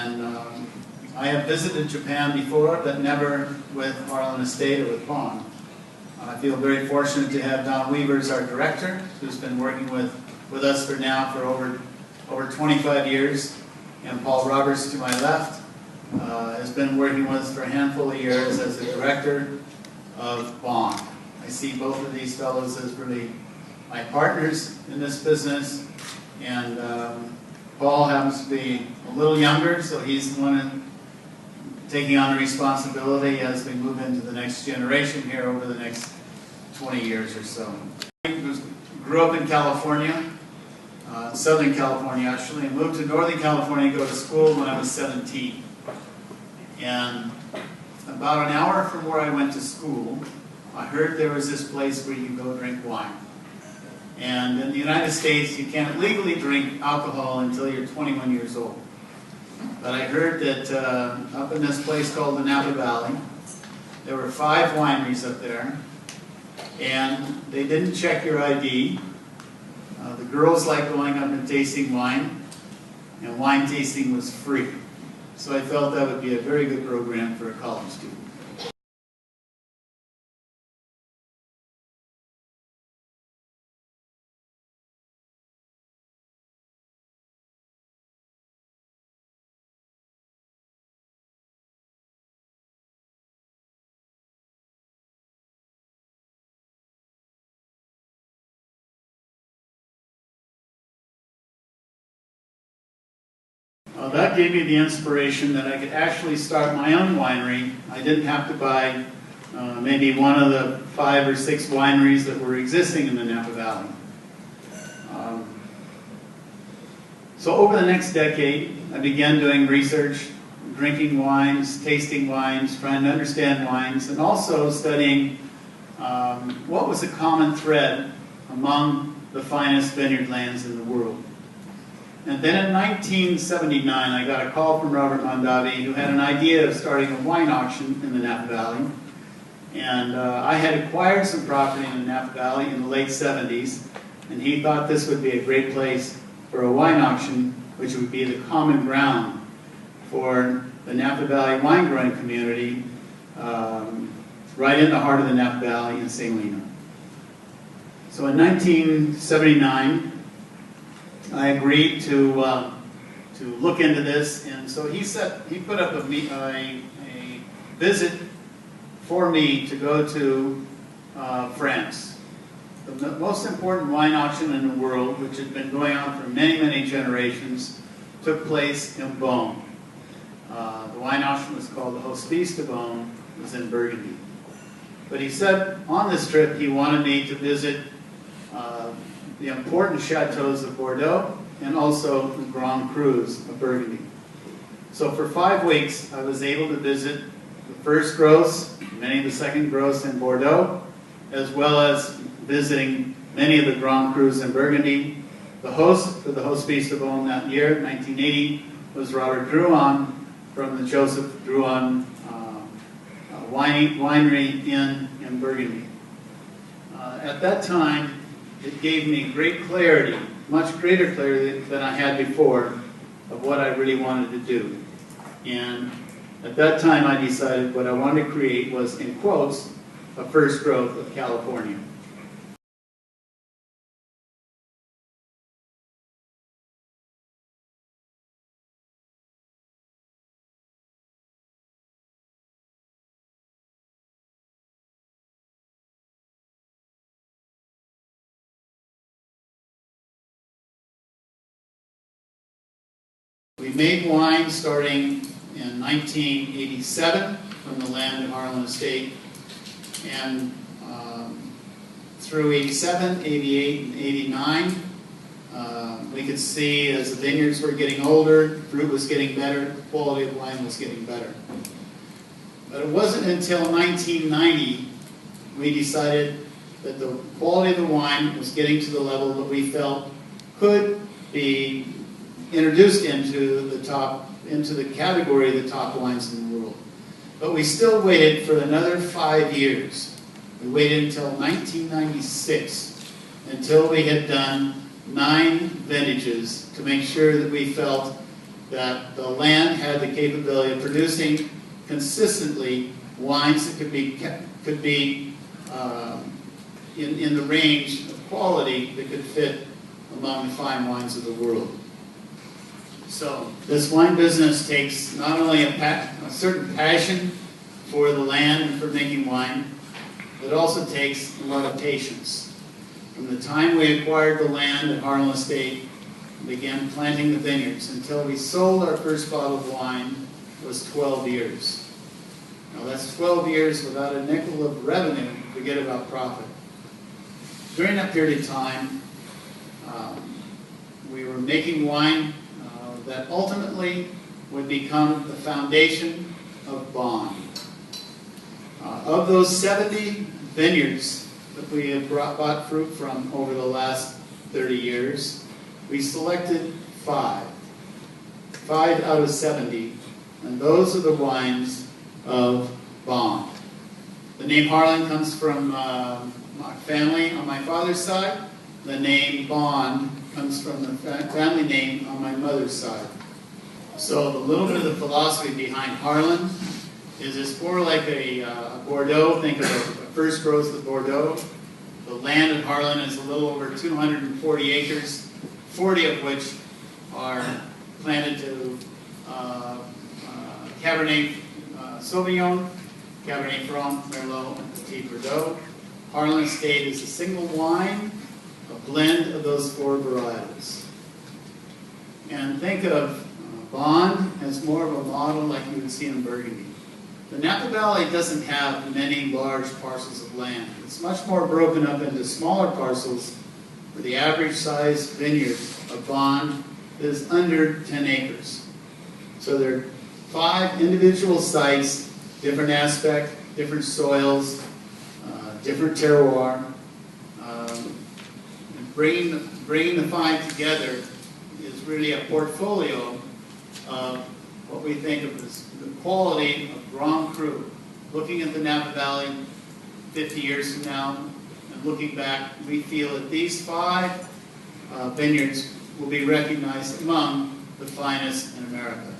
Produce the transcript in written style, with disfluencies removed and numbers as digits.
And I have visited Japan before, but never with Harlan Estate or with Bond. I feel very fortunate to have Don Weaver as our director, who's been working with us for over 25 years. And Paul Roberts to my left has been working with us for a handful of years as the director of Bond. I see both of these fellows as really my partners in this business, and Paul happens to be a little younger, so he's the one taking on the responsibility as we move into the next generation here over the next 20 years or so. I grew up in California, Southern California actually, and moved to Northern California to go to school when I was 17. And about an hour from where I went to school, I heard there was this place where you can go drink wine. And in the United States, you can't legally drink alcohol until you're 21 years old. But I heard that up in this place called the Napa Valley, there were 5 wineries up there, and they didn't check your ID. The girls liked going up and tasting wine, and wine tasting was free. So I felt that would be a very good program for a college student. That gave me the inspiration that I could actually start my own winery. I didn't have to buy maybe one of the 5 or 6 wineries that were existing in the Napa Valley. So over the next decade, I began doing research, drinking wines, tasting wines, trying to understand wines, and also studying what was a common thread among the finest vineyard lands in the world. And then in 1979, I got a call from Robert Mondavi, who had an idea of starting a wine auction in the Napa Valley. And I had acquired some property in the Napa Valley in the late 70s, and he thought this would be a great place for a wine auction, which would be the common ground for the Napa Valley wine growing community, right in the heart of the Napa Valley in St. Lino. So in 1979, I agreed to look into this, and so he put up a visit for me to go to France. The most important wine auction in the world, which had been going on for many, many generations, took place in Beaune. The wine auction was called the Hospice de Beaune. It was in Burgundy. But he said on this trip he wanted me to visit the important chateaus of Bordeaux and also the Grand Crus of Burgundy. So for 5 weeks I was able to visit the first growths, many of the second growths in Bordeaux, as well as visiting many of the Grand Crus in Burgundy. The host for the Hospice de Beaune that year, 1980, was Robert Drouhin from the Joseph Drouhin winery in Burgundy. At that time, it gave me great clarity, much greater clarity than I had before, of what I really wanted to do. And at that time I decided what I wanted to create was, in quotes, a first growth of California. We made wine starting in 1987 from the land of Harlan Estate, and through 87, 88, and 89, we could see as the vineyards were getting older, fruit was getting better, the quality of the wine was getting better. But it wasn't until 1990 we decided that the quality of the wine was getting to the level that we felt could be introduced into the category of the top wines in the world. But we still waited for another 5 years. We waited until 1996, until we had done 9 vintages, to make sure that we felt that the land had the capability of producing consistently wines that could be in the range of quality that could fit among the fine wines of the world. So this wine business takes not only a certain passion for the land and for making wine, but it also takes a lot of patience. From the time we acquired the land at Haarlan Estate and began planting the vineyards until we sold our first bottle of wine was 12 years. Now that's 12 years without a nickel of revenue, forget about profit. During that period of time, we were making wine that ultimately would become the foundation of Bond. Of those 70 vineyards that we have bought fruit from over the last 30 years, we selected 5 out of 70, and those are the wines of Bond. The name Haarlan comes from my family on my father's side. The name Bond comes from the family name on my mother's side. So a little bit of the philosophy behind Haarlan is it's more like a Bordeaux. Think of a first growth of Bordeaux. The land at Haarlan is a little over 240 acres, 40 of which are planted to Cabernet Sauvignon, Cabernet Franc, Merlot, and Petit Verdot. Haarlan Estate is a single wine, a blend of those 4 varietals. And think of Bond as more of a model like you would see in Burgundy. The Napa Valley doesn't have many large parcels of land. It's much more broken up into smaller parcels where the average size vineyard of Bond is under 10 acres. So there are 5 individual sites, different aspect, different soils, different terroir. Bringing the 5 together is really a portfolio of what we think of as the quality of Grand Cru. Looking at the Napa Valley 50 years from now, and looking back, we feel that these 5 vineyards will be recognized among the finest in America.